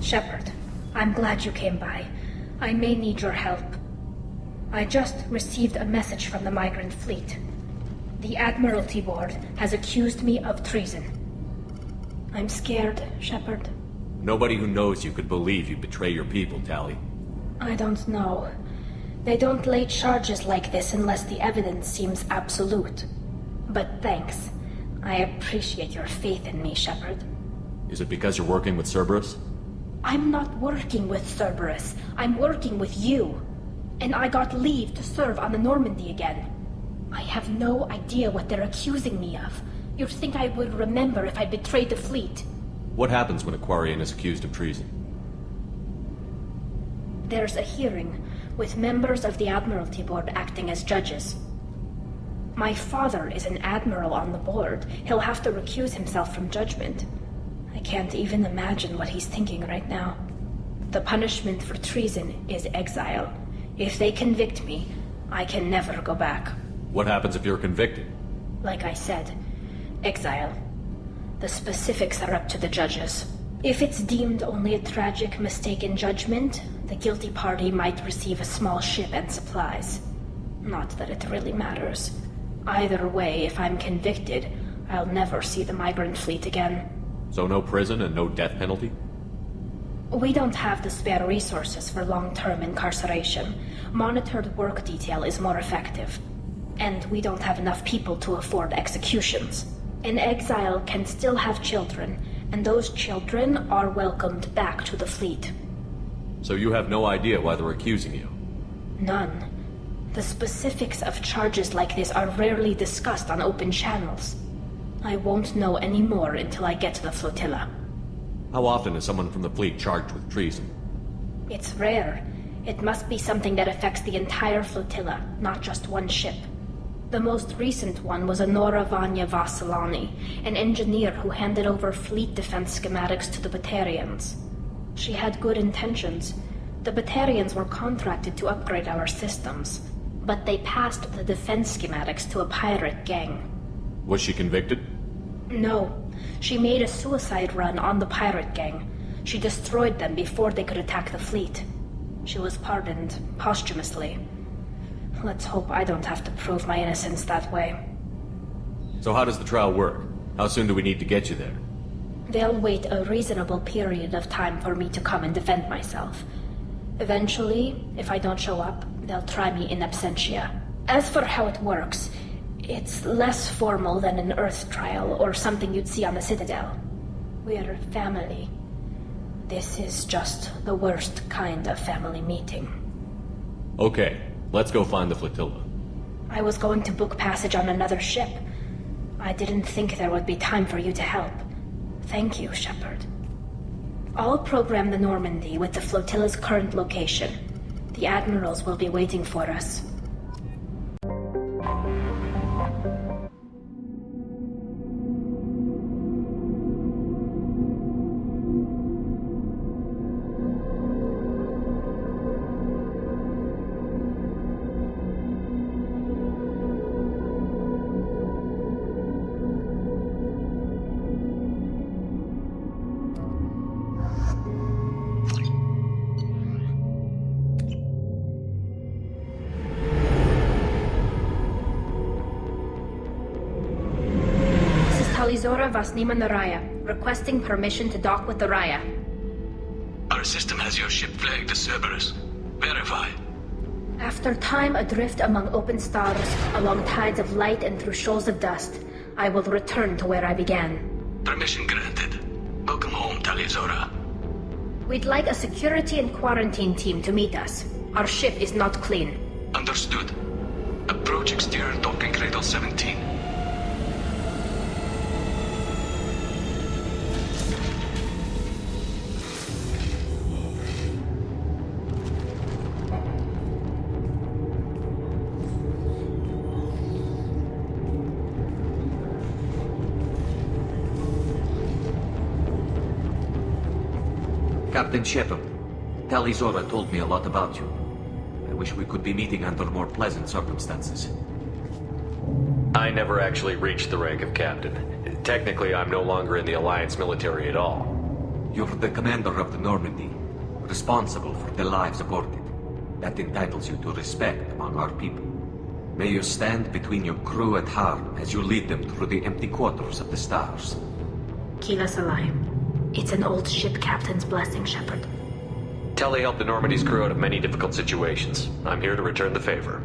Shepard, I'm glad you came by. I may need your help. I just received a message from the migrant fleet. The Admiralty Board has accused me of treason. I'm scared, Shepard. Nobody who knows you could believe you betray your people, Tali. I don't know. They don't lay charges like this unless the evidence seems absolute. But thanks. I appreciate your faith in me, Shepard. Is it because you're working with Cerberus? I'm not working with Cerberus. I'm working with you. And I got leave to serve on the Normandy again. I have no idea what they're accusing me of. You'd think I would remember if I betrayed the fleet. What happens when a Quarian is accused of treason? There's a hearing, with members of the Admiralty Board acting as judges. My father is an admiral on the board. He'll have to recuse himself from judgment. I can't even imagine what he's thinking right now. The punishment for treason is exile. If they convict me, I can never go back. What happens if you're convicted? Like I said, exile. The specifics are up to the judges. If it's deemed only a tragic mistake in judgment, the guilty party might receive a small ship and supplies. Not that it really matters. Either way, if I'm convicted, I'll never see the migrant fleet again. So no prison and no death penalty? We don't have the spare resources for long-term incarceration. Monitored work detail is more effective. And we don't have enough people to afford executions. An exile can still have children, and those children are welcomed back to the fleet. So you have no idea why they're accusing you? None. The specifics of charges like this are rarely discussed on open channels. I won't know any more until I get to the flotilla. How often is someone from the fleet charged with treason? It's rare. It must be something that affects the entire flotilla, not just one ship. The most recent one was Anora Vanya Vassilani, an engineer who handed over fleet defense schematics to the Batarians. She had good intentions. The Batarians were contracted to upgrade our systems, but they passed the defense schematics to a pirate gang. Was she convicted? No. She made a suicide run on the pirate gang. She destroyed them before they could attack the fleet. She was pardoned posthumously. Let's hope I don't have to prove my innocence that way. So how does the trial work? How soon do we need to get you there? They'll wait a reasonable period of time for me to come and defend myself. Eventually, if I don't show up, they'll try me in absentia. As for how it works, it's less formal than an Earth trial or something you'd see on the Citadel. We're family. This is just the worst kind of family meeting. Okay, let's go find the flotilla. I was going to book passage on another ship. I didn't think there would be time for you to help. Thank you, Shepard. I'll program the Normandy with the flotilla's current location. The admirals will be waiting for us. Zora Vasnima Naraya, requesting permission to dock with the Raya. Our system has your ship flagged as Cerberus. Verify. After time adrift among open stars, along tides of light and through shoals of dust, I will return to where I began. Permission granted. Welcome home, Tali Zora. We'd like a security and quarantine team to meet us. Our ship is not clean. Understood. Approach exterior docking cradle 17. Captain Shepard, Tali Zora told me a lot about you. I wish we could be meeting under more pleasant circumstances. I never actually reached the rank of captain. Technically, I'm no longer in the Alliance military at all. You're the commander of the Normandy, responsible for the lives aborted. That entitles you to respect among our people. May you stand between your crew and harm as you lead them through the empty quarters of the stars. Kila Salai. It's an old ship captain's blessing, Shepard. Tali helped the Normandy's crew out of many difficult situations. I'm here to return the favor.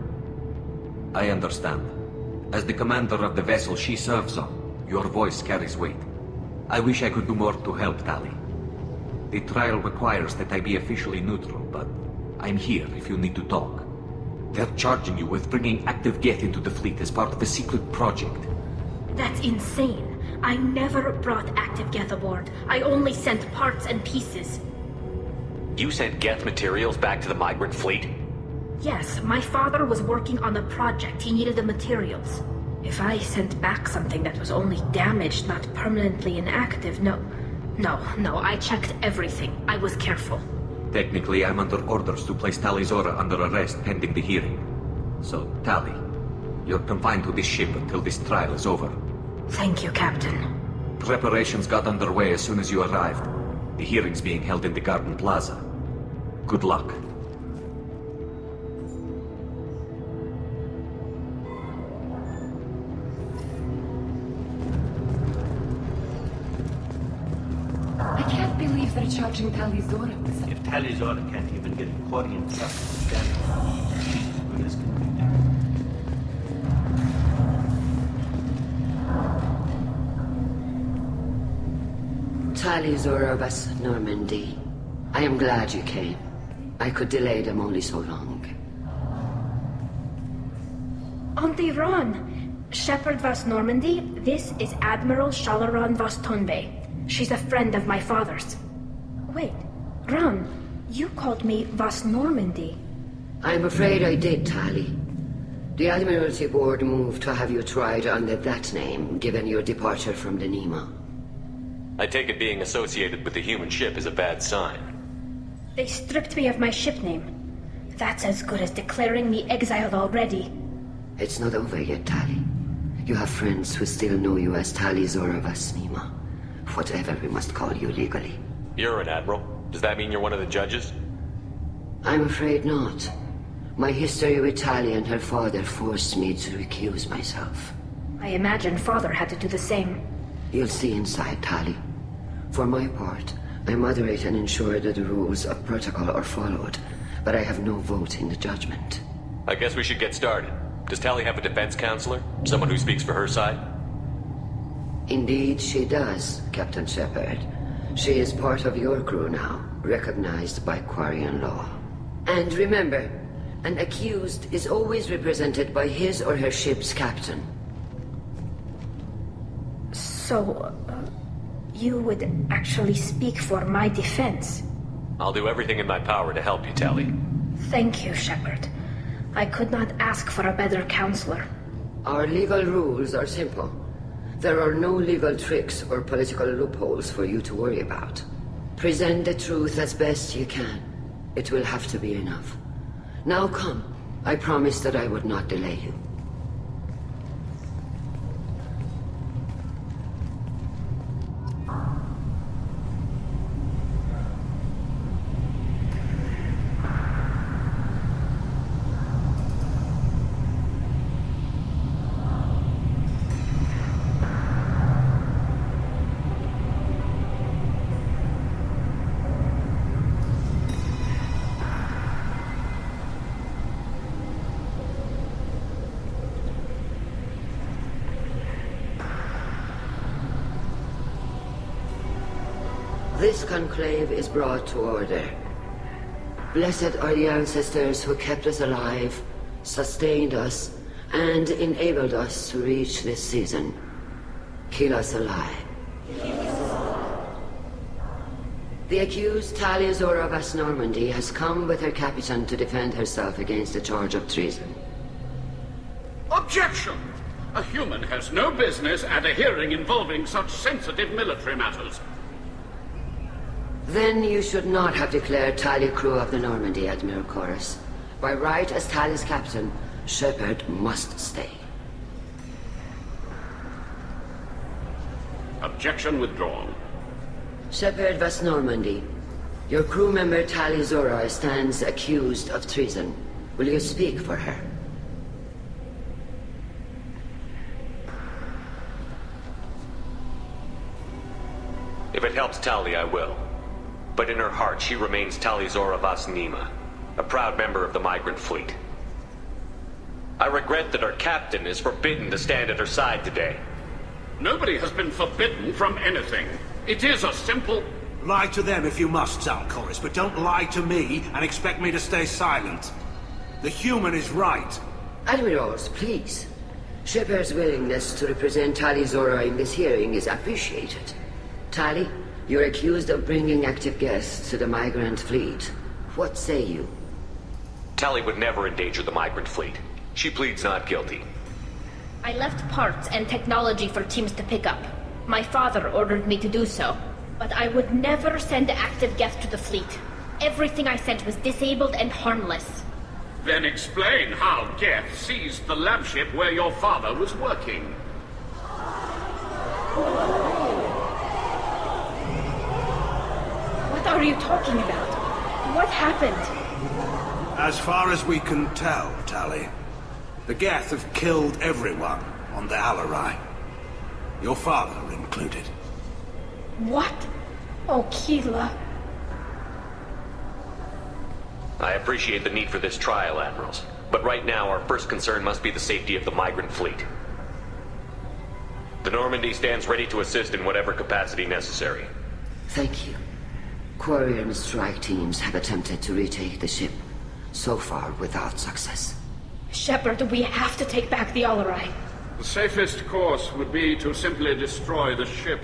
I understand. As the commander of the vessel she serves on, your voice carries weight. I wish I could do more to help Tali. The trial requires that I be officially neutral, but I'm here if you need to talk. They're charging you with bringing active Geth into the fleet as part of a secret project. That's insane. I never brought active Geth aboard. I only sent parts and pieces. You sent Geth materials back to the migrant fleet? Yes, my father was working on a project. He needed the materials. If I sent back something that was only damaged, not permanently inactive, no, I checked everything. I was careful. Technically, I'm under orders to place Tali Zora under arrest pending the hearing. So, Tali, you're confined to this ship until this trial is over. Thank you, Captain. Preparations got underway as soon as you arrived. The hearing's being held in the Garden Plaza. Good luck. I can't believe they're charging Tali Zora with such... If Tali Zora can't even get a Quarian truck to stand, she's as good as convicted. Tali Zora of us, Normandy. I am glad you came. I could delay them only so long. On the Ron! Shepard Vas Normandy, this is Admiral Shalaran Vas Tonbe. She's a friend of my father's. Wait, Ron, you called me Vas Normandy. I'm afraid I did, Tali. The Admiralty Board moved to have you tried under that name, given your departure from the Nima. I take it being associated with the human ship is a bad sign. They stripped me of my ship name. That's as good as declaring me exiled already. It's not over yet, Tali. You have friends who still know you as Tali Zora Vas Nima. Whatever we must call you legally. You're an admiral. Does that mean you're one of the judges? I'm afraid not. My history with Tali and her father forced me to recuse myself. I imagine father had to do the same. You'll see inside, Tali. For my part, I moderate and ensure that the rules of protocol are followed, but I have no vote in the judgment. I guess we should get started. Does Tali have a defense counselor? Someone who speaks for her side? Indeed, she does, Captain Shepard. She is part of your crew now, recognized by Quarian law. And remember, an accused is always represented by his or her ship's captain. So, you would actually speak for my defense? I'll do everything in my power to help you, Tali. Thank you, Shepard. I could not ask for a better counselor. Our legal rules are simple. There are no legal tricks or political loopholes for you to worry about. Present the truth as best you can. It will have to be enough. Now come. I promised that I would not delay you. This conclave is brought to order. Blessed are the ancestors who kept us alive, sustained us, and enabled us to reach this season. Keep us alive. The accused Tali Zora Vas Normandy has come with her captain to defend herself against a charge of treason. Objection! A human has no business at a hearing involving such sensitive military matters. Then you should not have declared Tali crew of the Normandy, Admiral Chorus. By right as Tali's captain, Shepard must stay. Objection withdrawn. Shepard West Normandy. Your crew member Tali Zora stands accused of treason. Will you speak for her? If it helps Tali, I will. But in her heart, she remains Tali Zora Vas Nima, a proud member of the migrant fleet. I regret that our captain is forbidden to stand at her side today. Nobody has been forbidden from anything. It is a simple... Lie to them if you must, Zalcoris, but don't lie to me and expect me to stay silent. The human is right. Admirals, please. Shepard's willingness to represent Tali Zora in this hearing is appreciated. Tali, you're accused of bringing active guests to the migrant fleet. What say you? Tali would never endanger the migrant fleet. She pleads not guilty. I left parts and technology for teams to pick up. My father ordered me to do so. But I would never send active guests to the fleet. Everything I sent was disabled and harmless. Then explain how Geth seized the lab ship where your father was working. What are you talking about? What happened? As far as we can tell, Tali, the Geth have killed everyone on the Alarai. Your father included. What? Oh, Keela. I appreciate the need for this trial, Admirals. But right now, our first concern must be the safety of the migrant fleet. The Normandy stands ready to assist in whatever capacity necessary. Thank you. Quarrier and strike teams have attempted to retake the ship, so far without success. Shepard, we have to take back the Alarai. The safest course would be to simply destroy the ship.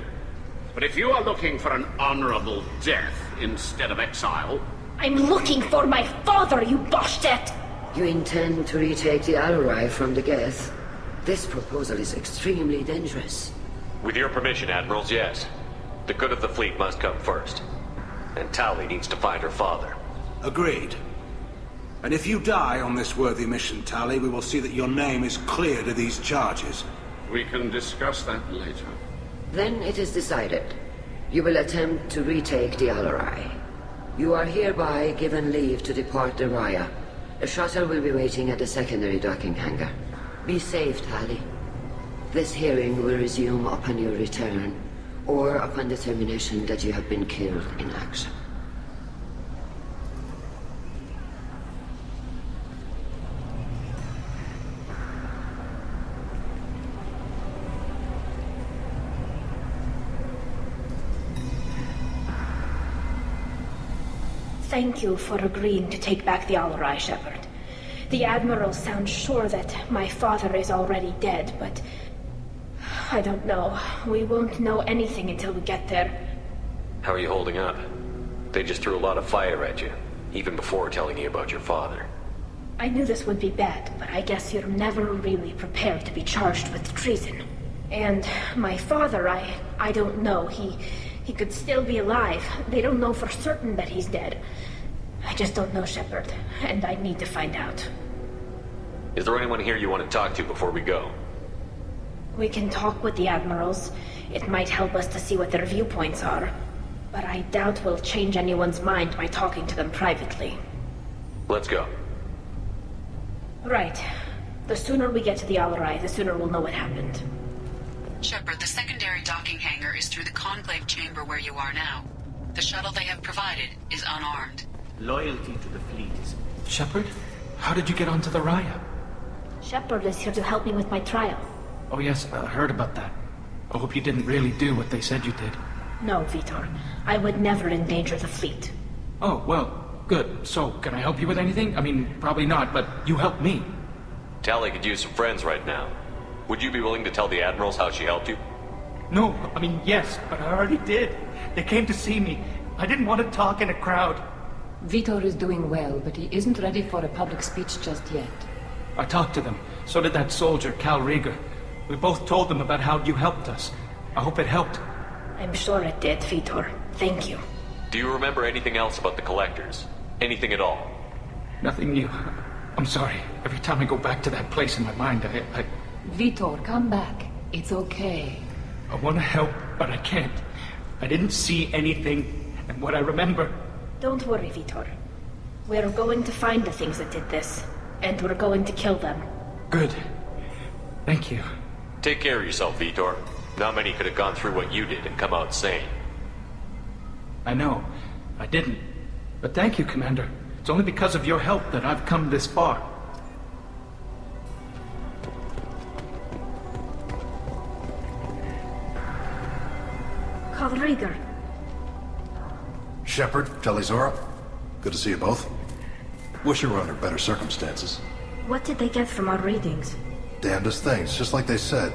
But if you are looking for an honorable death instead of exile... I'm looking for my father, you Boshtet! You intend to retake the Alarai from the Geth? This proposal is extremely dangerous. With your permission, Admirals, yes. The good of the fleet must come first. And Tali needs to find her father. Agreed. And if you die on this worthy mission, Tali, we will see that your name is cleared of these charges. We can discuss that later. Then it is decided. You will attempt to retake the Alarai. You are hereby given leave to depart the Raya. A shuttle will be waiting at the secondary docking hangar. Be safe, Tali. This hearing will resume upon your return, or upon determination that you have been killed in action. Thank you for agreeing to take back the Alarai, Shepard. The Admiral sounds sure that my father is already dead, but... I don't know. We won't know anything until we get there. How are you holding up? They just threw a lot of fire at you, even before telling you about your father. I knew this would be bad, but I guess you're never really prepared to be charged with treason. And my father, I don't know. He could still be alive. They don't know for certain that he's dead. I just don't know, Shepard, and I need to find out. Is there anyone here you want to talk to before we go? We can talk with the Admirals. It might help us to see what their viewpoints are. But I doubt we'll change anyone's mind by talking to them privately. Let's go. Right. The sooner we get to the Alarai, the sooner we'll know what happened. Shepard, the secondary docking hangar is through the conclave chamber where you are now. The shuttle they have provided is unarmed. Loyalty to the fleet. Shepard? How did you get onto the Raya? Shepard is here to help me with my trial. Oh yes, I heard about that. I hope you didn't really do what they said you did. No, Vitor. I would never endanger the fleet. Oh, well, good. So, can I help you with anything? I mean, probably not, but you helped me. Tali could use some friends right now. Would you be willing to tell the Admirals how she helped you? No, I mean, yes, but I already did. They came to see me. I didn't want to talk in a crowd. Vitor is doing well, but he isn't ready for a public speech just yet. I talked to them. So did that soldier, Cal Rieger. We both told them about how you helped us. I hope it helped. I'm sure it did, Vitor. Thank you. Do you remember anything else about the Collectors? Anything at all? Nothing new. I'm sorry. Every time I go back to that place in my mind, I... Vitor, come back. It's okay. I want to help, but I can't. I didn't see anything, and what I remember... Don't worry, Vitor. We're going to find the things that did this, and we're going to kill them. Good. Thank you. Take care of yourself, Vitor. Not many could have gone through what you did and come out sane. I know. I didn't. But thank you, Commander. It's only because of your help that I've come this far. Carl Rieger. Shepard, Talizora. Good to see you both. Wish you were under better circumstances. What did they get from our readings? Damnedest things, just like they said.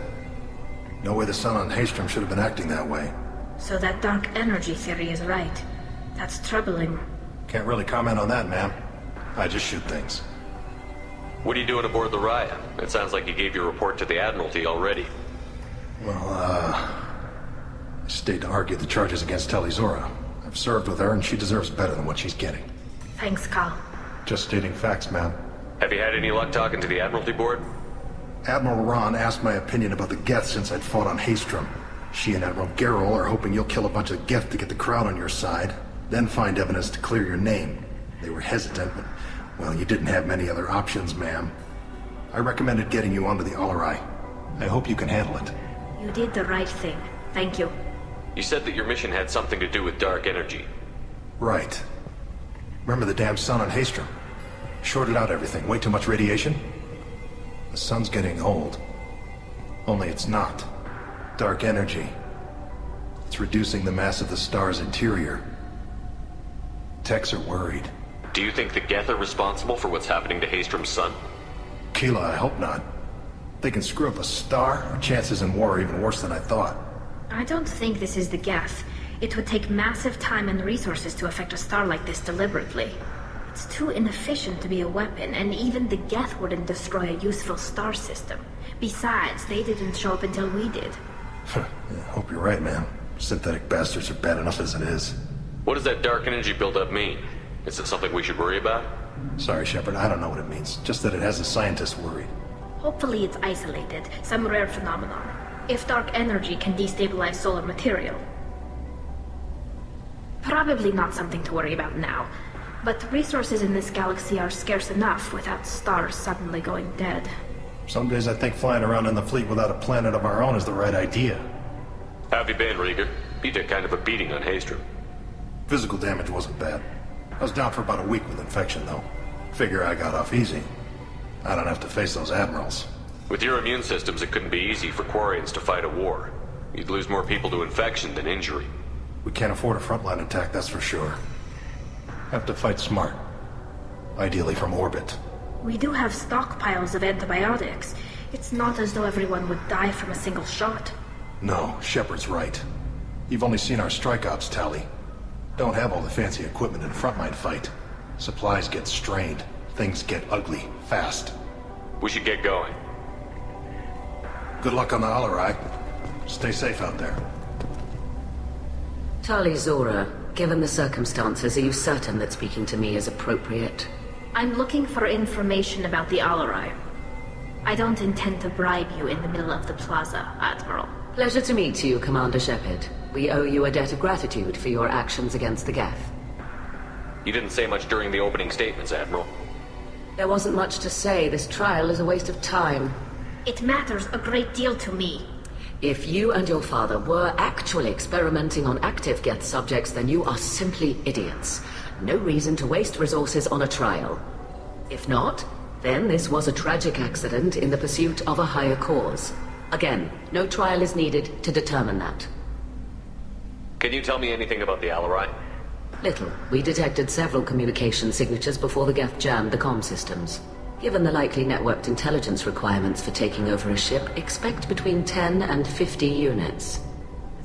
No way the sun on Haystrom should have been acting that way. So that dark energy theory is right. That's troubling. Can't really comment on that, ma'am. I just shoot things. What are you doing aboard the Raya? It sounds like you gave your report to the Admiralty already. Well, I stayed to argue the charges against Talizora. I've served with her, and she deserves better than what she's getting. Thanks, Carl. Just stating facts, ma'am. Have you had any luck talking to the Admiralty Board? Admiral Ron asked my opinion about the Geth since I'd fought on Haystrom. She and Admiral Gerrel are hoping you'll kill a bunch of Geth to get the crowd on your side, then find evidence to clear your name. They were hesitant, but, well, you didn't have many other options, ma'am. I recommended getting you onto the Alarai. I hope you can handle it. You did the right thing. Thank you. You said that your mission had something to do with dark energy. Right. Remember the damn sun on Haystrom? Shorted out everything. Way too much radiation? The sun's getting old. Only it's not. Dark energy. It's reducing the mass of the star's interior. Techs are worried. Do you think the Geth are responsible for what's happening to Haystrom's sun? Keela, I hope not. They can screw up a star. Our chances in war are even worse than I thought. I don't think this is the Geth. It would take massive time and resources to affect a star like this deliberately. It's too inefficient to be a weapon, and even the Geth wouldn't destroy a useful star system. Besides, they didn't show up until we did. Yeah, hope you're right, man. Synthetic bastards are bad enough as it is. What does that dark energy buildup mean? Is it something we should worry about? Sorry, Shepard, I don't know what it means. Just that it has the scientists worried. Hopefully it's isolated, some rare phenomenon. If dark energy can destabilize solar material. Probably not something to worry about now. But resources in this galaxy are scarce enough without stars suddenly going dead. Some days I think flying around in the fleet without a planet of our own is the right idea. How have you been, Rieger? You took kind of a beating on Haystrom. Physical damage wasn't bad. I was down for about a week with infection, though. Figure I got off easy. I don't have to face those admirals. With your immune systems, it couldn't be easy for Quarians to fight a war. You'd lose more people to infection than injury. We can't afford a frontline attack, that's for sure. Have to fight smart. Ideally from orbit. We do have stockpiles of antibiotics. It's not as though everyone would die from a single shot. No, Shepard's right. You've only seen our strike ops, Tali. Don't have all the fancy equipment in a frontline fight. Supplies get strained. Things get ugly, fast. We should get going. Good luck on the Alarai. Stay safe out there. Talizora, given the circumstances, are you certain that speaking to me is appropriate? I'm looking for information about the Alarai. I don't intend to bribe you in the middle of the plaza, Admiral. Pleasure to meet you, Commander Shepard. We owe you a debt of gratitude for your actions against the Geth. You didn't say much during the opening statements, Admiral. There wasn't much to say. This trial is a waste of time. It matters a great deal to me. If you and your father were actually experimenting on active Geth subjects, then you are simply idiots. No reason to waste resources on a trial. If not, then this was a tragic accident in the pursuit of a higher cause. Again, no trial is needed to determine that. Can you tell me anything about the Alarai? Little. We detected several communication signatures before the Geth jammed the comm systems. Given the likely networked intelligence requirements for taking over a ship, expect between 10 and 50 units.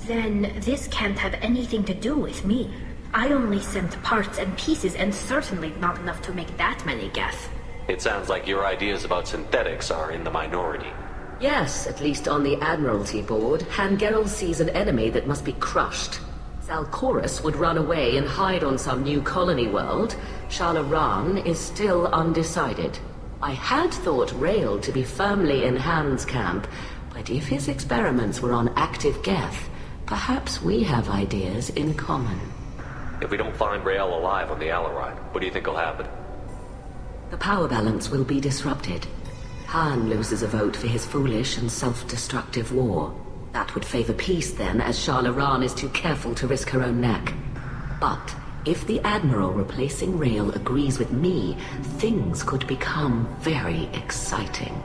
Then this can't have anything to do with me. I only sent parts and pieces, and certainly not enough to make that many Geth. It sounds like your ideas about synthetics are in the minority. Yes, at least on the Admiralty board, Han Gerrel sees an enemy that must be crushed. Zalcorus would run away and hide on some new colony world. Shalaran is still undecided. I had thought Rael to be firmly in Han's camp, but if his experiments were on active Geth, Perhaps we have ideas in common. If we don't find Rael alive on the Alarai, what do you think will happen? The power balance will be disrupted. Han loses a vote for his foolish and self-destructive war. That would favor peace then, as Sharlaran is too careful to risk her own neck. But if the Admiral replacing Rael agrees with me, things could become very exciting.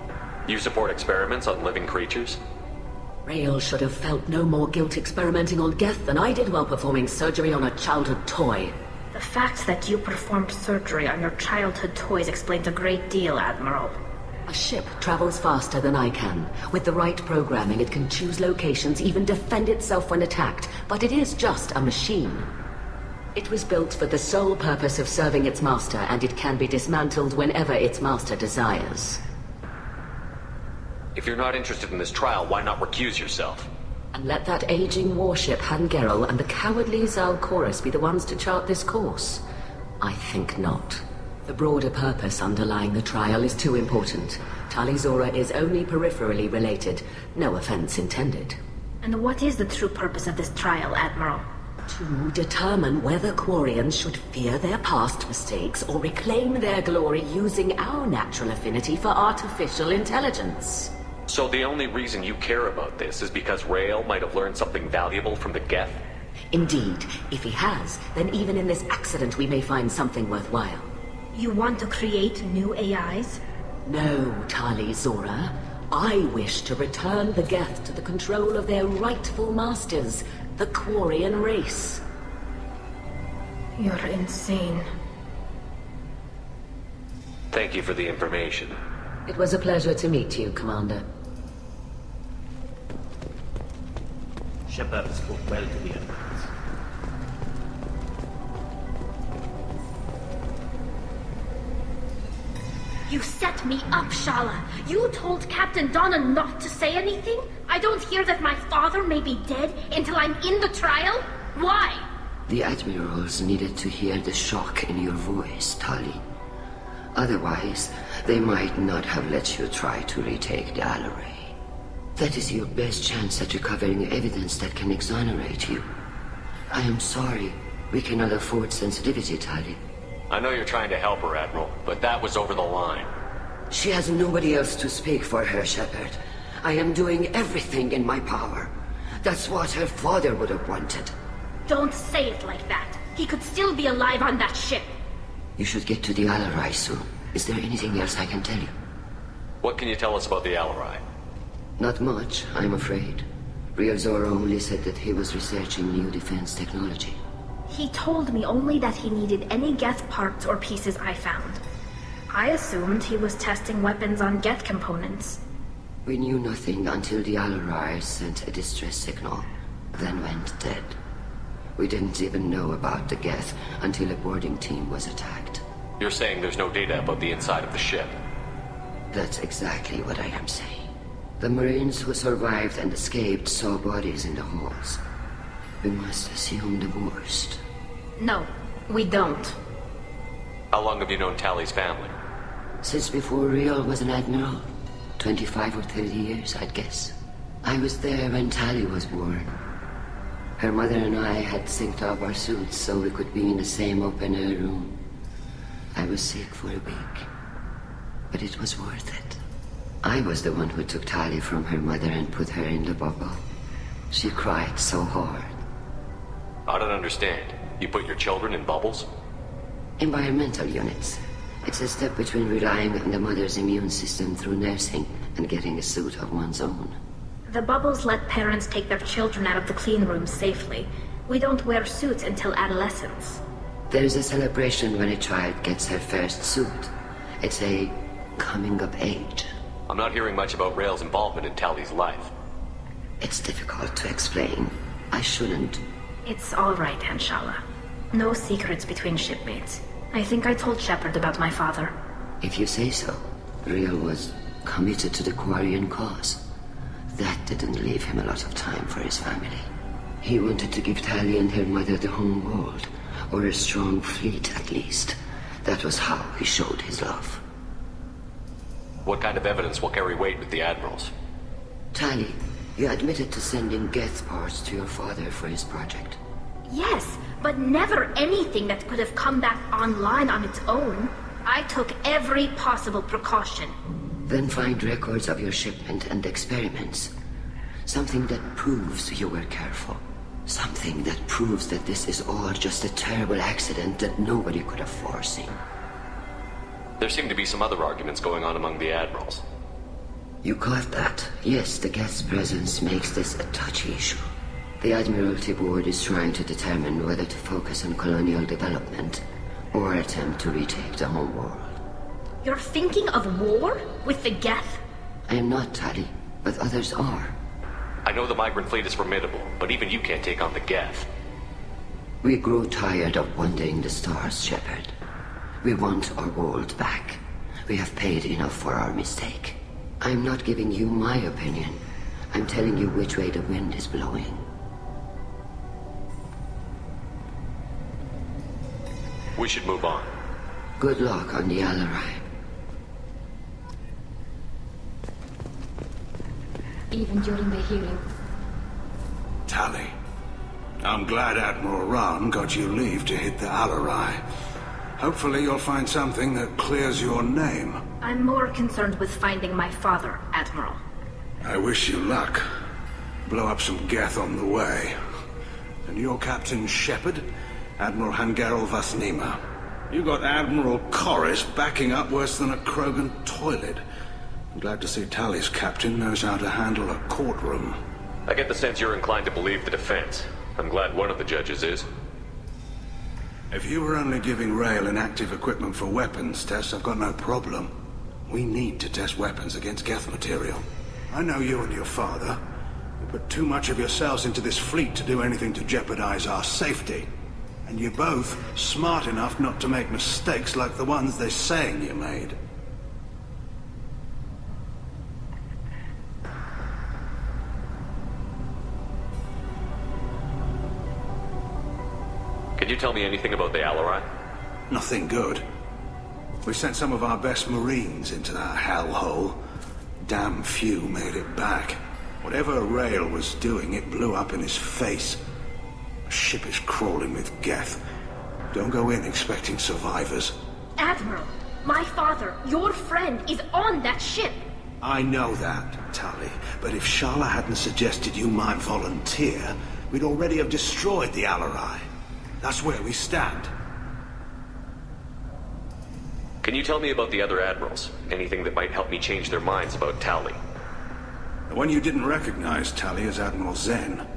You support experiments on living creatures? Rael should have felt no more guilt experimenting on Geth than I did while performing surgery on a childhood toy. The fact that you performed surgery on your childhood toys explains a great deal, Admiral. A ship travels faster than I can. With the right programming, it can choose locations, even defend itself when attacked. But it is just a machine. It was built for the sole purpose of serving its master, and it can be dismantled whenever its master desires. If you're not interested in this trial, why not recuse yourself? And let that aging warship Hangerel and the cowardly Zalcorus be the ones to chart this course? I think not. The broader purpose underlying the trial is too important. Tali Zora is only peripherally related. No offense intended. And what is the true purpose of this trial, Admiral? To determine whether Quarians should fear their past mistakes or reclaim their glory using our natural affinity for artificial intelligence. So the only reason you care about this is because Rael might have learned something valuable from the Geth? Indeed. If he has, then even in this accident we may find something worthwhile. You want to create new AIs? No, Tali Zora. I wish to return the Geth to the control of their rightful masters, the Quarian race. You're insane. Thank you for the information. It was a pleasure to meet you, Commander. Shepard spoke well to the Admirals. You set me up, Shala. You told Captain Donna not to say anything? I don't hear that my father may be dead until I'm in the trial? Why? The Admirals needed to hear the shock in your voice, Tali. Otherwise, they might not have let you try to retake the Alarai. That is your best chance at recovering evidence that can exonerate you. I am sorry. We cannot afford sensitivity, Tali. I know you're trying to help her, Admiral, but that was over the line. She has nobody else to speak for her, Shepard. I am doing everything in my power. That's what her father would have wanted. Don't say it like that. He could still be alive on that ship. You should get to the Alarai soon. Is there anything else I can tell you? What can you tell us about the Alarai? Not much, I'm afraid. Real Zora only said that he was researching new defense technology. He told me only that he needed any Geth parts or pieces I found. I assumed he was testing weapons on Geth components. We knew nothing until the Alarai sent a distress signal, then went dead. We didn't even know about the Geth until a boarding team was attacked. You're saying there's no data about the inside of the ship? That's exactly what I am saying. The Marines who survived and escaped saw bodies in the halls. We must assume the worst. No, we don't. How long have you known Tali's family? Since before Real was an admiral. 25 or 30 years, I'd guess. I was there when Tali was born. Her mother and I had synced up our suits so we could be in the same open-air room. I was sick for a week, but it was worth it. I was the one who took Tali from her mother and put her in the bubble. She cried so hard. I don't understand. You put your children in bubbles? Environmental units. It's a step between relying on the mother's immune system through nursing and getting a suit of one's own. The bubbles let parents take their children out of the clean rooms safely. We don't wear suits until adolescence. There's a celebration when a child gets her first suit. It's a coming of age. I'm not hearing much about Rael's involvement in Tali's life. It's difficult to explain. I shouldn't. It's all right, Anshala. No secrets between shipmates. I think I told Shepard about my father. If you say so. Real was committed to the Quarian cause. That didn't leave him a lot of time for his family. He wanted to give Tali and her mother the home world, or a strong fleet at least. That was how he showed his love. What kind of evidence will carry weight with the admirals? Tali, You admitted to sending Geth parts to your father for his project. Yes, but never anything that could have come back online on its own. I took every possible precaution. Then find records of your shipment and experiments. Something that proves you were careful. Something that proves that this is all just a terrible accident that nobody could have foreseen. There seem to be some other arguments going on among the admirals. You caught that? Yes, the Geth's presence makes this a touchy issue. The Admiralty Board is trying to determine whether to focus on colonial development or attempt to retake the homeworld. You're thinking of war? With the Geth? I am not, Tali, but others are. I know the migrant fleet is formidable, but even you can't take on the Geth. We grow tired of wandering the stars, Shepard. We want our world back. We have paid enough for our mistake. I'm not giving you my opinion. I'm telling you which way the wind is blowing. We should move on. Good luck on the Alarai. Even during the healing. Tali, I'm glad Admiral Ran got you leave to hit the Alarai. Hopefully you'll find something that clears your name. I'm more concerned with finding my father, Admiral. I wish you luck. Blow up some Geth on the way. And your Captain Shepard, Admiral Hangarel Vasnima. You got Admiral Corris backing up worse than a Krogan toilet. I'm glad to see Tali's captain knows how to handle a courtroom. I get the sense you're inclined to believe the defense. I'm glad one of the judges is. If you were only giving Rail inactive equipment for weapons tests, I've got no problem. We need to test weapons against Geth material. I know you and your father. You put too much of yourselves into this fleet to do anything to jeopardize our safety. And you're both smart enough not to make mistakes like the ones they're saying you made. Can you tell me anything about the Alarai? Nothing good. We sent some of our best Marines into that hellhole. Damn few made it back. Whatever Rail was doing, it blew up in his face. The ship is crawling with Geth. Don't go in expecting survivors. Admiral, my father, your friend, is on that ship. I know that, Tali. But if Shala hadn't suggested you might volunteer, we'd already have destroyed the Alarai. That's where we stand. Can you tell me about the other admirals? Anything that might help me change their minds about Tali? The one you didn't recognize, Tali, is Admiral Zen.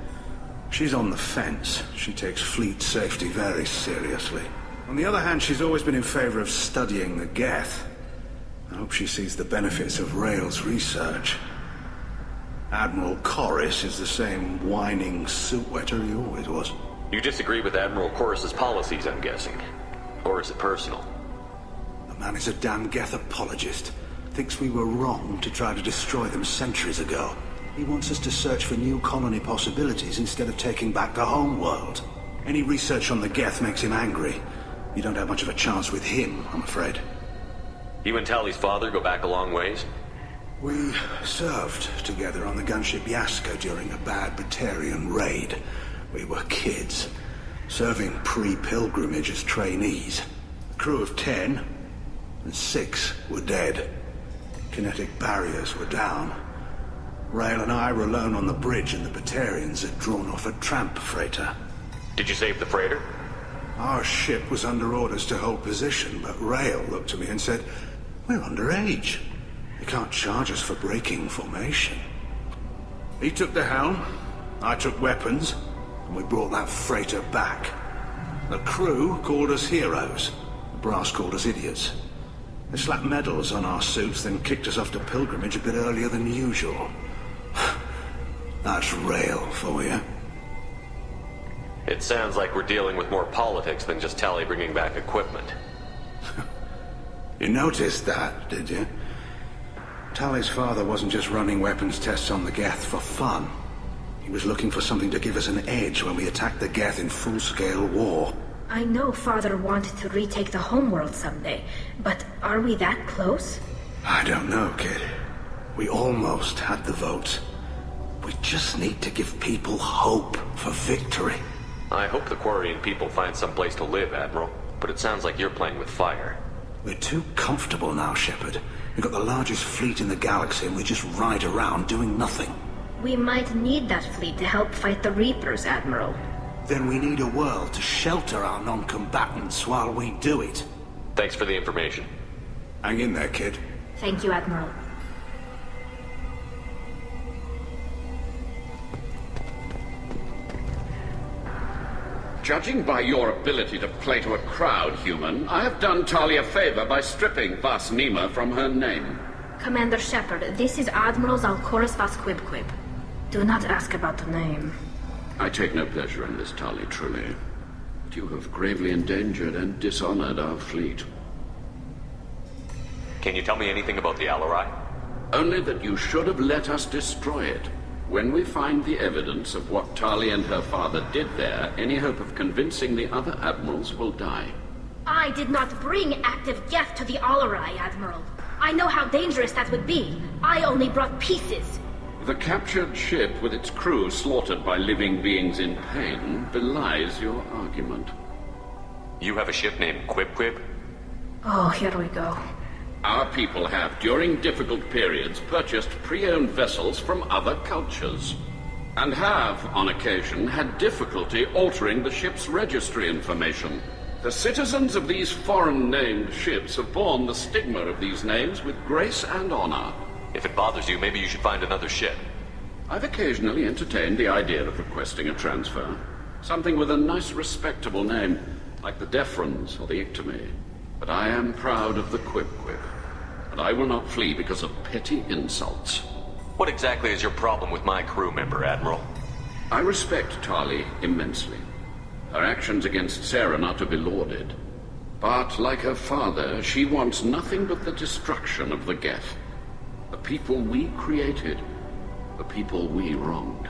She's on the fence. She takes fleet safety very seriously. On the other hand, she's always been in favor of studying the Geth. I hope she sees the benefits of Rail's research. Admiral Corris is the same whining suit-wetter he always was. You disagree with Admiral Corris's policies, I'm guessing. Or is it personal? The man is a damn Geth apologist. Thinks we were wrong to try to destroy them centuries ago. He wants us to search for new colony possibilities instead of taking back the home world. Any research on the Geth makes him angry. You don't have much of a chance with him, I'm afraid. You and Tali's father go back a long ways? We served together on the gunship Yaska during a bad Batarian raid. We were kids, serving pre-pilgrimage as trainees. A crew of 10, and 6 were dead. Kinetic barriers were down. Rail and I were alone on the bridge, and the Batarians had drawn off a tramp freighter. Did you save the freighter? Our ship was under orders to hold position, but Rail looked at me and said, "We're underage. You can't charge us for breaking formation." He took the helm, I took weapons, and we brought that freighter back. The crew called us heroes. The brass called us idiots. They slapped medals on our suits, then kicked us off to pilgrimage a bit earlier than usual. That's Rail for you. It sounds like we're dealing with more politics than just Tali bringing back equipment. You noticed that, did you? Tali's father wasn't just running weapons tests on the Geth for fun. He was looking for something to give us an edge when we attacked the Geth in full-scale war. I know Father wanted to retake the homeworld someday, but are we that close? I don't know, kid. We almost had the votes. We just need to give people hope for victory. I hope the Quarian people find some place to live, Admiral. But it sounds like you're playing with fire. We're too comfortable now, Shepard. We've got the largest fleet in the galaxy and we just ride around doing nothing. We might need that fleet to help fight the Reapers, Admiral. Then we need a world to shelter our non-combatants while we do it. Thanks for the information. Hang in there, kid. Thank you, Admiral. Judging by your ability to play to a crowd, human, I have done Tali a favor by stripping Vas Nima from her name. Commander Shepard, this is Admiral Zalcorus Vas Quibquib. Do not ask about the name. I take no pleasure in this, Tali, truly. But you have gravely endangered and dishonored our fleet. Can you tell me anything about the Alarai? Only that you should have let us destroy it. When we find the evidence of what Tali and her father did there, any hope of convincing the other admirals will die. I did not bring active Geth to the Alarai, Admiral. I know how dangerous that would be. I only brought pieces. The captured ship with its crew slaughtered by living beings in pain belies your argument. You have a ship named Quib? Oh, here we go. Our people have, during difficult periods, purchased pre-owned vessels from other cultures. And have, on occasion, had difficulty altering the ship's registry information. The citizens of these foreign-named ships have borne the stigma of these names with grace and honor. If it bothers you, maybe you should find another ship. I've occasionally entertained the idea of requesting a transfer. Something with a nice, respectable name, like the Defrons or the Ictomy. But I am proud of the Quib. And I will not flee because of petty insults. What exactly is your problem with my crew member, Admiral? I respect Tali immensely. Her actions against Saren are to be lauded. But, like her father, she wants nothing but the destruction of the Geth. The people we created. The people we wronged.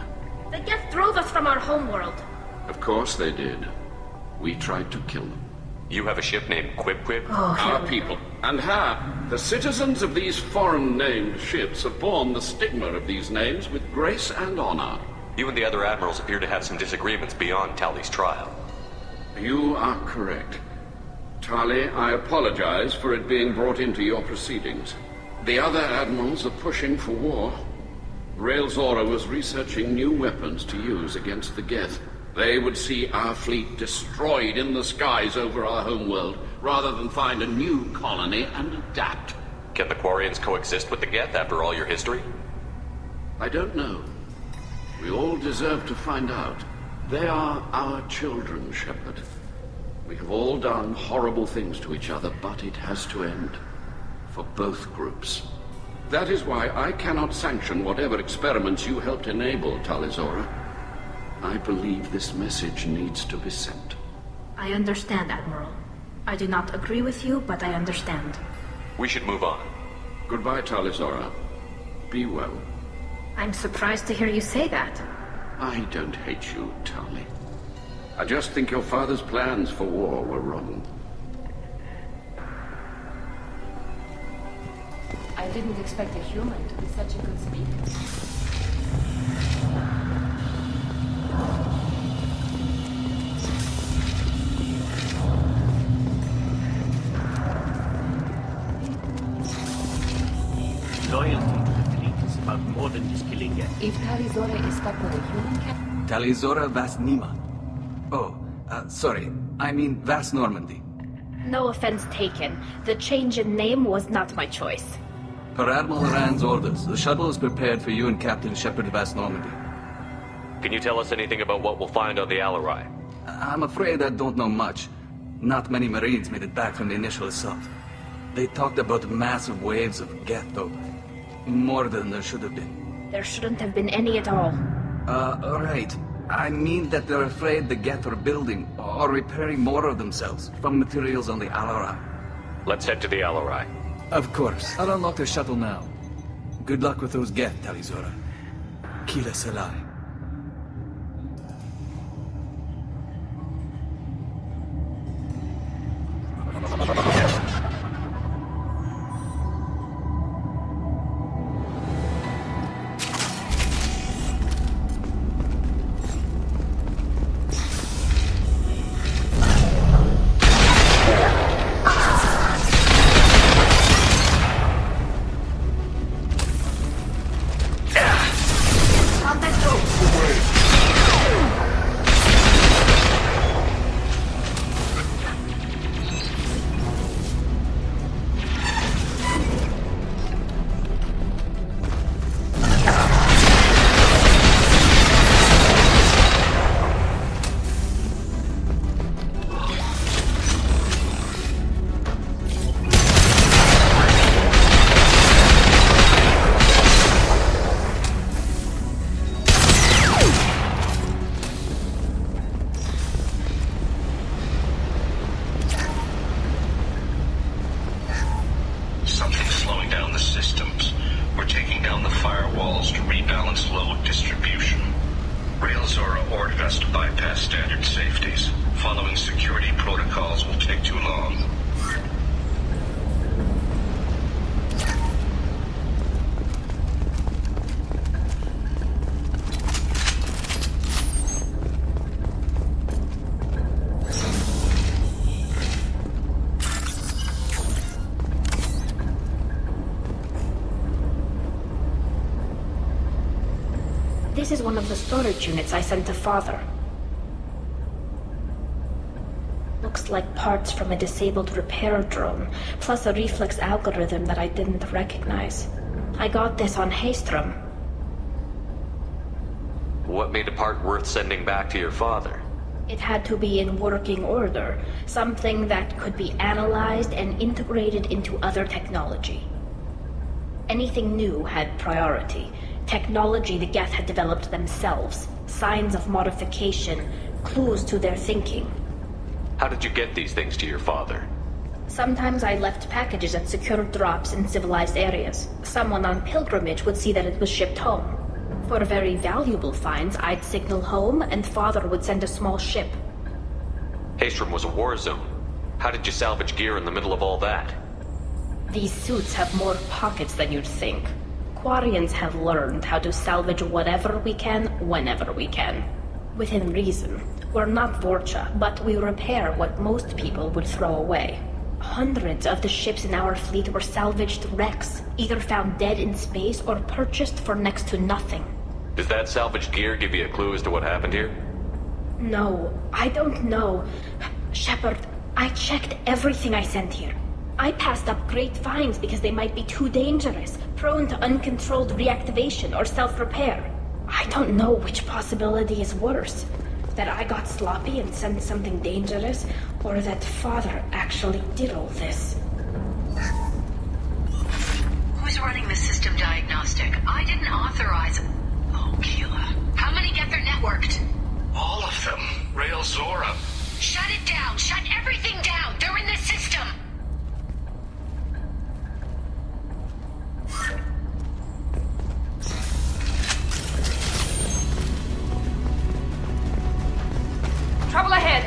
The Geth drove us from our homeworld. Of course they did. We tried to kill them. You have a ship named Quib? Oh, our people. And the citizens of these foreign-named ships have borne the stigma of these names with grace and honor. You and the other admirals appear to have some disagreements beyond Tali's trial. You are correct. Tali, I apologize for it being brought into your proceedings. The other admirals are pushing for war. Rael Zora was researching new weapons to use against the Geth. They would see our fleet destroyed in the skies over our homeworld, rather than find a new colony and adapt. Can the Quarians coexist with the Geth after all your history? I don't know. We all deserve to find out. They are our children, Shepard. We have all done horrible things to each other, but it has to end. For both groups. That is why I cannot sanction whatever experiments you helped enable, Talizora. I believe this message needs to be sent. I understand, Admiral. I do not agree with you, but I understand. We should move on. Goodbye, Talizora. Be well. I'm surprised to hear you say that. I don't hate you, Tali. I just think your father's plans for war were wrong. I didn't expect a human to be such a good speaker. Loyalty to the fleet is about more than just killing it. If Talizora is stuck with a human captain... Talizora Vas Nima. Oh, sorry. I mean Vas Normandy. No offense taken. The change in name was not my choice. Per Admiral Haran's orders, the shuttle is prepared for you and Captain Shepard Vas Normandy. Can you tell us anything about what we'll find on the Alarai? I'm afraid I don't know much. Not many Marines made it back from the initial assault. They talked about massive waves of Geth, though. More than there should have been. There shouldn't have been any at all. Right. I mean that they're afraid the Geth are building or repairing more of themselves from materials on the Alarai. Let's head to the Alarai. Of course. I'll unlock the shuttle now. Good luck with those Geth, Talizora. Kila Salai. is one of the storage units I sent to Father. Looks like parts from a disabled repair drone, plus a reflex algorithm that I didn't recognize. I got this on Haystrom. What made a part worth sending back to your father? It had to be in working order, something that could be analyzed and integrated into other technology. Anything new had priority. Technology the Geth had developed themselves, signs of modification, clues to their thinking. How did you get these things to your father? Sometimes I left packages at secure drops in civilized areas. Someone on pilgrimage would see that it was shipped home. For very valuable finds, I'd signal home, and Father would send a small ship. Haystrom was a war zone. How did you salvage gear in the middle of all that? These suits have more pockets than you'd think. Quarians have learned how to salvage whatever we can, whenever we can. Within reason. We're not Vorcha, but we repair what most people would throw away. Hundreds of the ships in our fleet were salvaged wrecks, either found dead in space or purchased for next to nothing. Does that salvaged gear give you a clue as to what happened here? No, I don't know. Shepard, I checked everything I sent here. I passed up great finds because they might be too dangerous, prone to uncontrolled reactivation or self-repair. I don't know which possibility is worse. That I got sloppy and sent something dangerous, or that Father actually did all this. Who's running the system diagnostic? I didn't authorize... Oh, Keela. How many Geth are networked? All of them. Rail Zora. Shut it down! Shut everything down! They're in the system! Trouble ahead!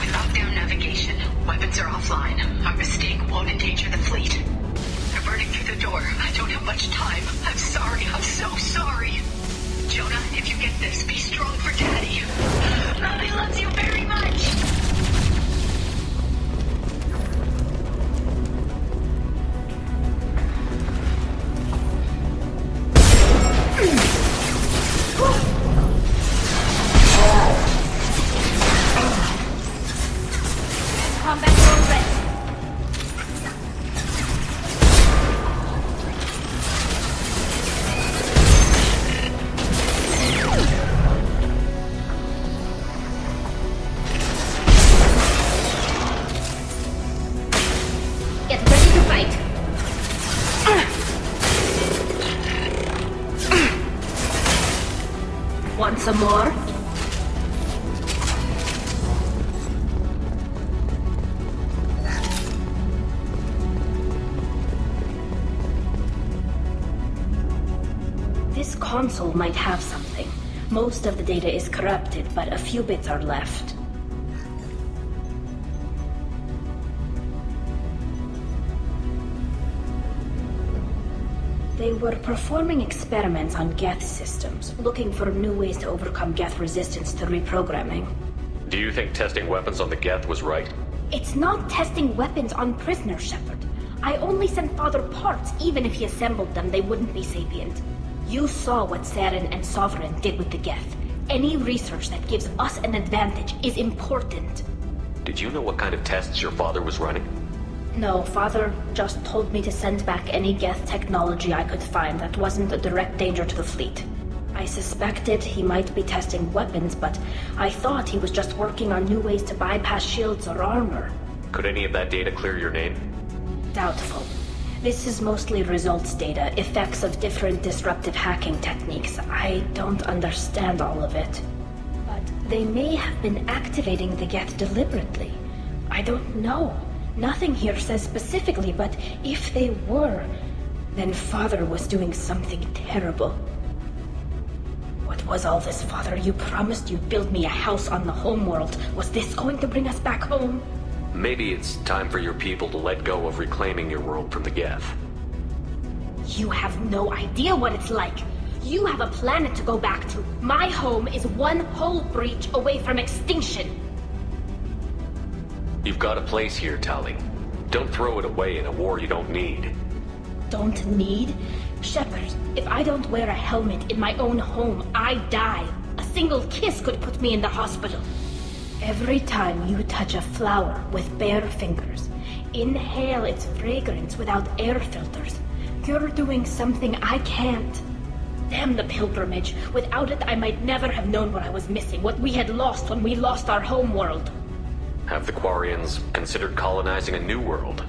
Without their navigation, weapons are offline. Our mistake won't endanger the fleet. They're burning through the door. I don't have much time. I'm sorry. I'm so sorry. Jonah, if you get this, be strong for Daddy. Mommy loves you very much. Combat drone ready. Get ready to fight. Want some more? This console might have something. Most of the data is corrupted, but a few bits are left. They were performing experiments on Geth systems, looking for new ways to overcome Geth resistance to reprogramming. Do you think testing weapons on the Geth was right? It's not testing weapons on prisoners, Shepard. I only sent Father parts. Even if he assembled them, they wouldn't be sapient. You saw what Saren and Sovereign did with the Geth. Any research that gives us an advantage is important. Did you know what kind of tests your father was running? No, Father just told me to send back any Geth technology I could find that wasn't a direct danger to the fleet. I suspected he might be testing weapons, but I thought he was just working on new ways to bypass shields or armor. Could any of that data clear your name? Doubtful. This is mostly results data, effects of different disruptive hacking techniques. I don't understand all of it. But they may have been activating the Geth deliberately. I don't know. Nothing here says specifically, but if they were, then Father was doing something terrible. What was all this, Father? You promised you'd build me a house on the homeworld. Was this going to bring us back home? Maybe it's time for your people to let go of reclaiming your world from the Geth. You have no idea what it's like. You have a planet to go back to. My home is one hull breach away from extinction. You've got a place here, Tali. Don't throw it away in a war you don't need. Don't need? Shepard, if I don't wear a helmet in my own home, I die. A single kiss could put me in the hospital. Every time you touch a flower with bare fingers, inhale its fragrance without air filters, you're doing something I can't. Damn the pilgrimage. Without it, I might never have known what I was missing, what we had lost when we lost our home world. Have the Quarians considered colonizing a new world?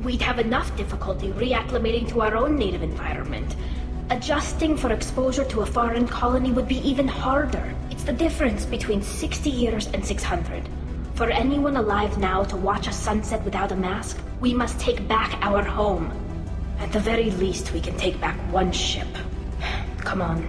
We'd have enough difficulty reacclimating to our own native environment. Adjusting for exposure to a foreign colony would be even harder. It's the difference between 60 years and 600. For anyone alive now to watch a sunset without a mask, we must take back our home. At the very least, we can take back one ship. Come on.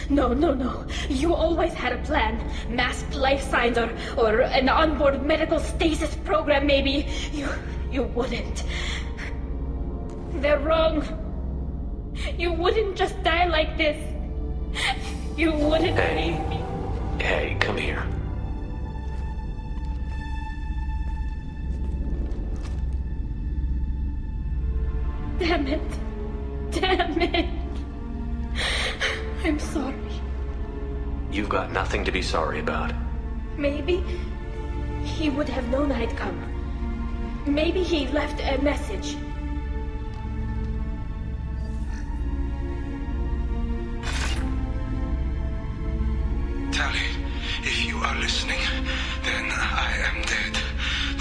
No. You always had a plan. Masked life signs or an onboard medical stasis program, maybe. You wouldn't. They're wrong. You wouldn't just die like this. You wouldn't. Hey, come here. Damn it. I'm sorry. You've got nothing to be sorry about. Maybe he would have known I'd come. Maybe he left a message. Tali, if you are listening, then I am dead.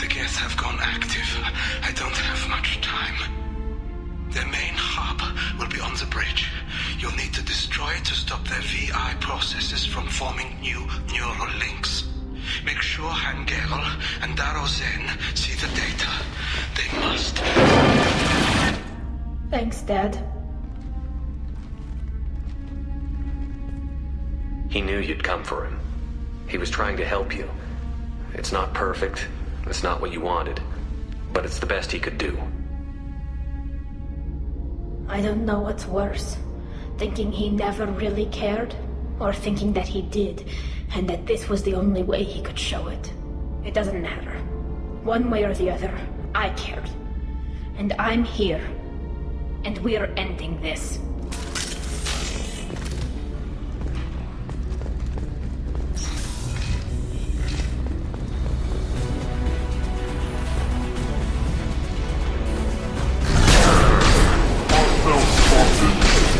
The Geth have gone active. I don't have much time. Their main hub will be on the bridge. You'll need to destroy it to stop their VI processes from forming new neural links. Make sure Hangerel and Daro Zen see the data. They must. Thanks, Dad. He knew you'd come for him. He was trying to help you. It's not perfect. It's not what you wanted. But it's the best he could do. I don't know what's worse. Thinking he never really cared, or thinking that he did, and that this was the only way he could show it. It doesn't matter. One way or the other, I cared. And I'm here. And we're ending this. Hostile spotted.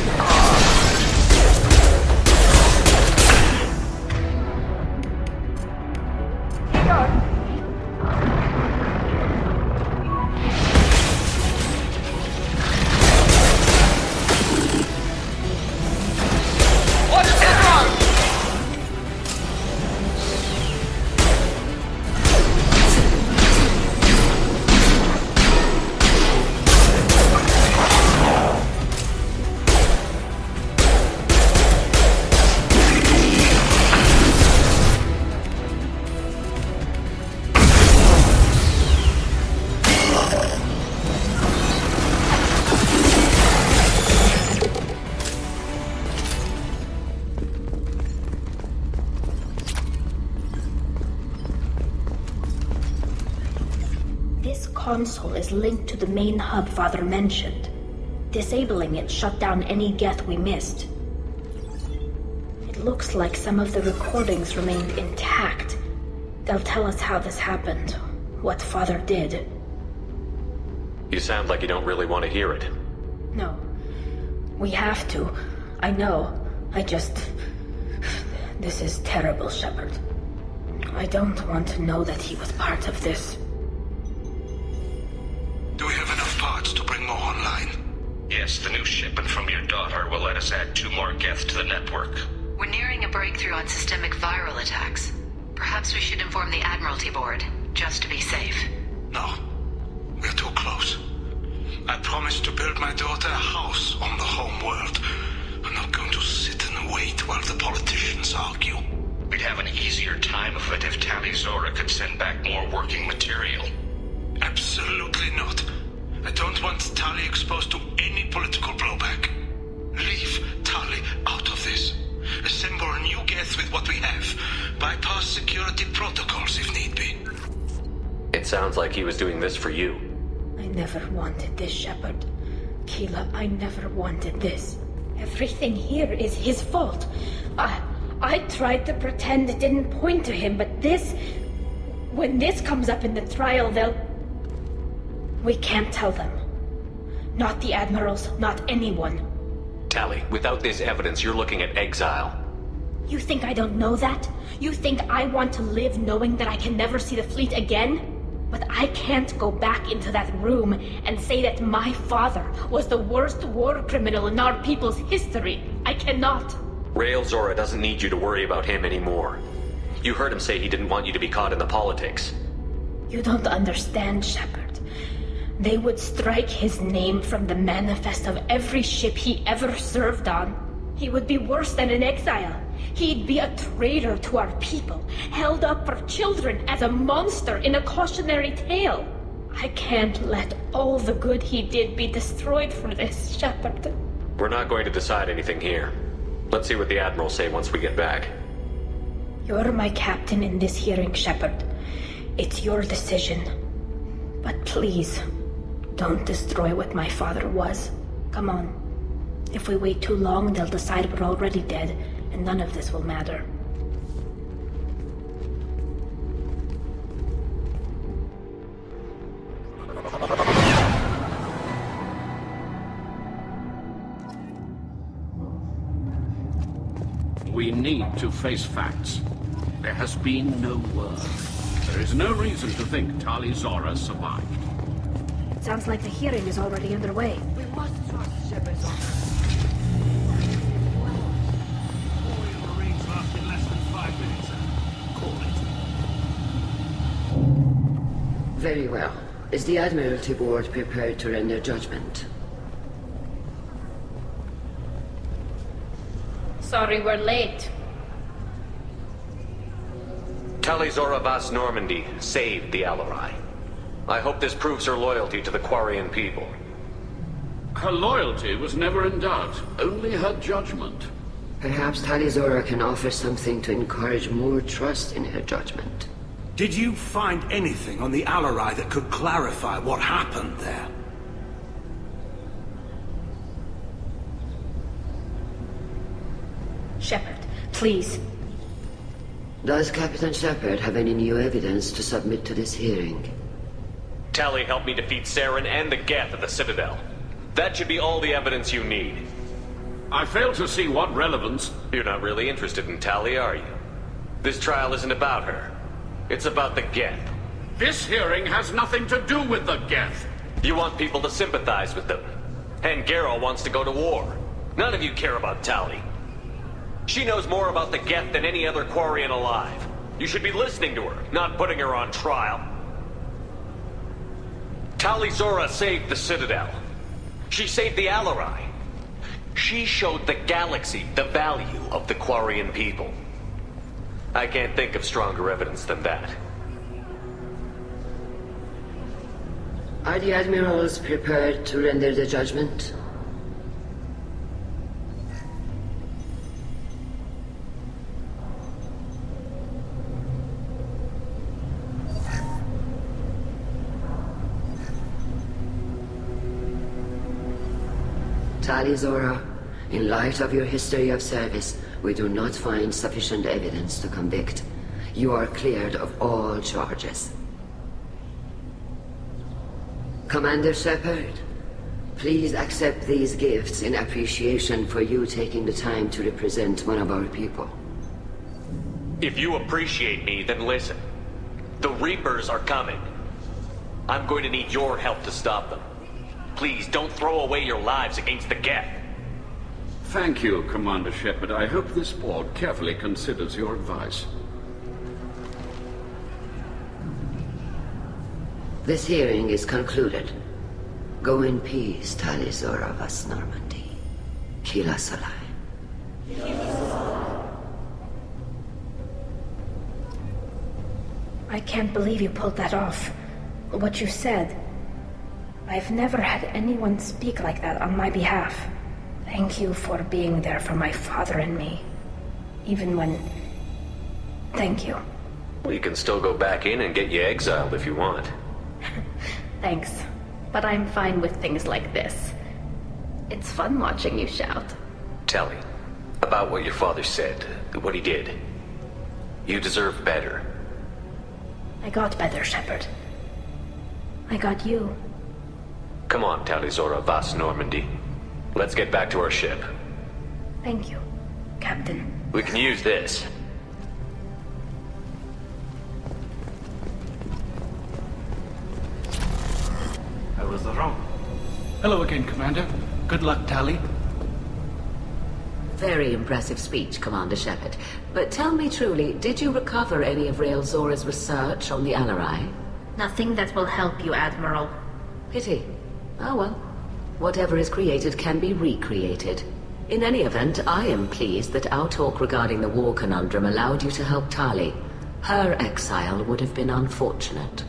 console is linked to the main hub Father mentioned. Disabling it shut down any Geth we missed. It looks like some of the recordings remained intact. They'll tell us how this happened, what Father did. You sound like you don't really want to hear it. No. We have to. I know. This is terrible, Shepard. I don't want to know that he was part of this. Do we have enough parts to bring more online? Yes, the new shipment from your daughter will let us add 2 more Geth to the network. We're nearing a breakthrough on systemic viral attacks. Perhaps we should inform the Admiralty Board, just to be safe. No. We're too close. I promised to build my daughter a house on the home world. I'm not going to sit and wait while the politicians argue. We'd have an easier time of it if Tali Zora could send back more working material. Absolutely not. I don't want Tali exposed to any political blowback. Leave Tali out of this. Assemble a new Geth with what we have. Bypass security protocols if need be. It sounds like he was doing this for you. I never wanted this, Shepard. Keela, I never wanted this. Everything here is his fault. I tried to pretend it didn't point to him, but this... When this comes up in the trial, they'll... We can't tell them. Not the admirals, not anyone. Tali, without this evidence, you're looking at exile. You think I don't know that? You think I want to live knowing that I can never see the fleet again? But I can't go back into that room and say that my father was the worst war criminal in our people's history. I cannot. Rael Zora doesn't need you to worry about him anymore. You heard him say he didn't want you to be caught in the politics. You don't understand, Shepard. They would strike his name from the manifest of every ship he ever served on. He would be worse than an exile. He'd be a traitor to our people, held up for children as a monster in a cautionary tale. I can't let all the good he did be destroyed for this, Shepard. We're not going to decide anything here. Let's see what the Admirals say once we get back. You're my captain in this hearing, Shepard. It's your decision. But please, don't destroy what my father was. Come on. If we wait too long, they'll decide we're already dead, and none of this will matter. We need to face facts. There has been no word. There is no reason to think Tali Zora survived. It sounds like the hearing is already underway. We must trust Shepard's honor. Marines last in less than 5 minutes. Call it. Very well. Is the Admiralty Board prepared to render judgment? Sorry we're late. Tali Zora Vas Normandy saved the Alarai. I hope this proves her loyalty to the Quarian people. Her loyalty was never in doubt, only her judgment. Perhaps Tali Zora can offer something to encourage more trust in her judgment. Did you find anything on the Alarai that could clarify what happened there? Shepard, please. Does Captain Shepard have any new evidence to submit to this hearing? Tali helped me defeat Saren and the Geth at the Citadel. That should be all the evidence you need. I fail to see what relevance... You're not really interested in Tali, are you? This trial isn't about her. It's about the Geth. This hearing has nothing to do with the Geth. You want people to sympathize with them. And Garrow wants to go to war. None of you care about Tali. She knows more about the Geth than any other Quarian alive. You should be listening to her, not putting her on trial. Tali Zora saved the Citadel. She saved the Alarai. She showed the galaxy the value of the Quarian people. I can't think of stronger evidence than that. Are the Admirals prepared to render the judgment? Tali Zora, in light of your history of service, we do not find sufficient evidence to convict. You are cleared of all charges. Commander Shepard, please accept these gifts in appreciation for you taking the time to represent one of our people. If you appreciate me, then listen. The Reapers are coming. I'm going to need your help to stop them. Please, don't throw away your lives against the Geth. Thank you, Commander Shepard. I hope this board carefully considers your advice. This hearing is concluded. Go in peace, Tali Zora vas Normandy. Kila Salai. I can't believe you pulled that off. What you said. I've never had anyone speak like that on my behalf. Thank you for being there for my father and me. Even when... Thank you. Well, you can still go back in and get you exiled if you want. Thanks. But I'm fine with things like this. It's fun watching you shout. Tali, about what your father said, what he did. You deserve better. I got better, Shepard. I got you. Come on, Tali Zora vas Normandy. Let's get back to our ship. Thank you, Captain. We can use this. I was wrong. Hello again, Commander. Good luck, Tali. Very impressive speech, Commander Shepard. But tell me truly, did you recover any of Rael Zora's research on the Alarai? Nothing that will help you, Admiral. Pity. Oh well. Whatever is created can be recreated. In any event, I am pleased that our talk regarding the war conundrum allowed you to help Tali. Her exile would have been unfortunate.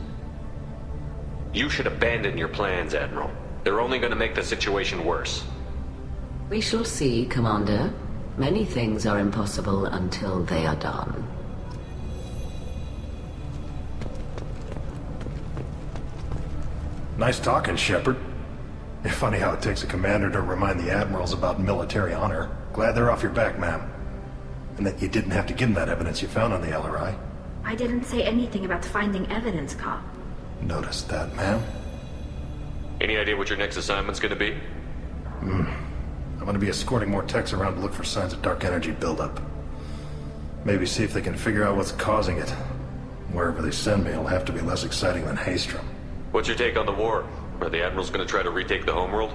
You should abandon your plans, Admiral. They're only going to make the situation worse. We shall see, Commander. Many things are impossible until they are done. Nice talking, Shepard. It's funny how it takes a commander to remind the admirals about military honor. Glad they're off your back, ma'am. And that you didn't have to give them that evidence you found on the LRI. I didn't say anything about finding evidence, Cop. Noticed that, ma'am. Any idea what your next assignment's gonna be? I'm gonna be escorting more techs around to look for signs of dark energy buildup. Maybe see if they can figure out what's causing it. Wherever they send me, it'll have to be less exciting than Haystrom. What's your take on the war? Are the Admirals gonna try to retake the homeworld?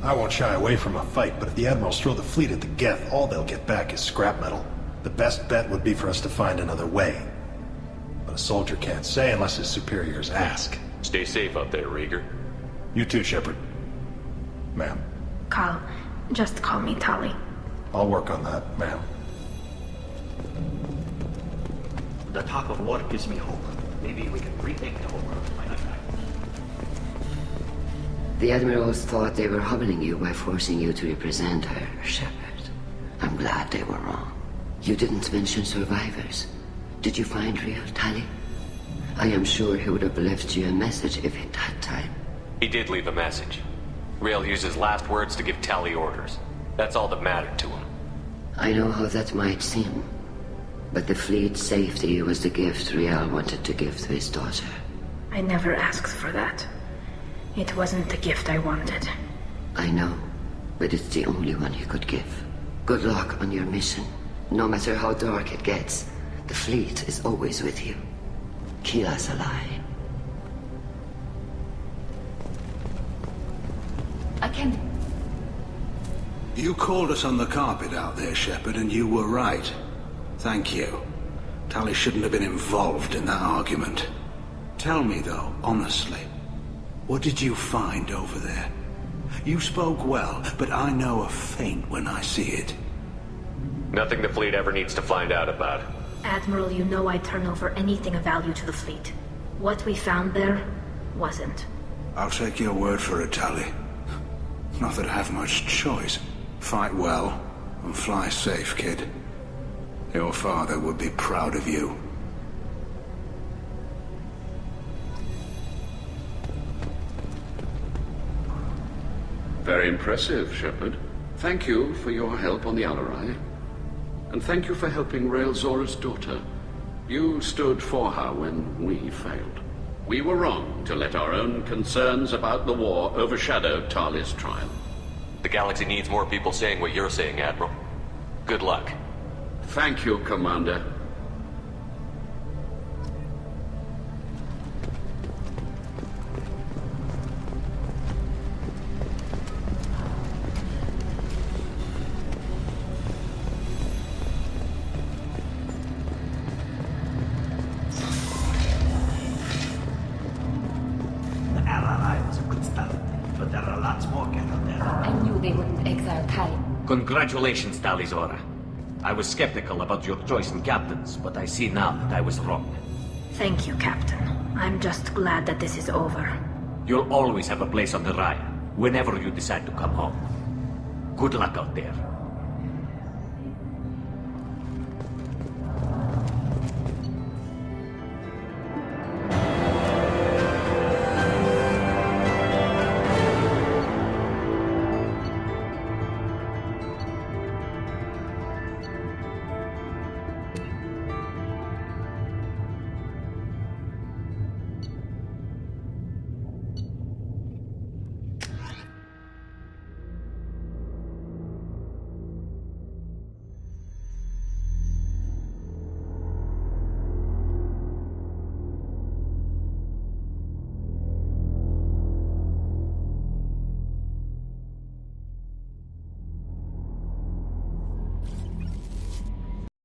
I won't shy away from a fight, but if the Admirals throw the fleet at the Geth, all they'll get back is scrap metal. The best bet would be for us to find another way. But a soldier can't say unless his superiors ask. Stay safe out there, Rieger. You too, Shepard. Ma'am. Carl, just call me Tali. I'll work on that, ma'am. The talk of war gives me hope. Maybe we can retake the whole world by night. The Admirals thought they were humbling you by forcing you to represent her, Shepard. I'm glad they were wrong. You didn't mention survivors. Did you find Rael, Tali? I am sure he would have left you a message if he'd had time. He did leave a message. Rael used his last words to give Tali orders. That's all that mattered to him. I know how that might seem. But the fleet's safety was the gift Rael wanted to give to his daughter. I never asked for that. It wasn't the gift I wanted. I know, but it's the only one you could give. Good luck on your mission. No matter how dark it gets, the fleet is always with you. Kila Salai. I can't... You called us on the carpet out there, Shepard, and you were right. Thank you. Tali shouldn't have been involved in that argument. Tell me, though, honestly, what did you find over there? You spoke well, but I know a feint when I see it. Nothing the fleet ever needs to find out about. Admiral, you know I'd turn over anything of value to the fleet. What we found there wasn't. I'll take your word for it, Tali. Not that I have much choice. Fight well, and fly safe, kid. Your father would be proud of you. Very impressive, Shepard. Thank you for your help on the Alarai. And thank you for helping Rael Zora's daughter. You stood for her when we failed. We were wrong to let our own concerns about the war overshadow Tali's trial. The galaxy needs more people saying what you're saying, Admiral. Good luck. Thank you, Commander. Congratulations, Tali Zora. I was skeptical about your choice in captains, but I see now that I was wrong. Thank you, Captain. I'm just glad that this is over. You'll always have a place on the Raya, whenever you decide to come home. Good luck out there.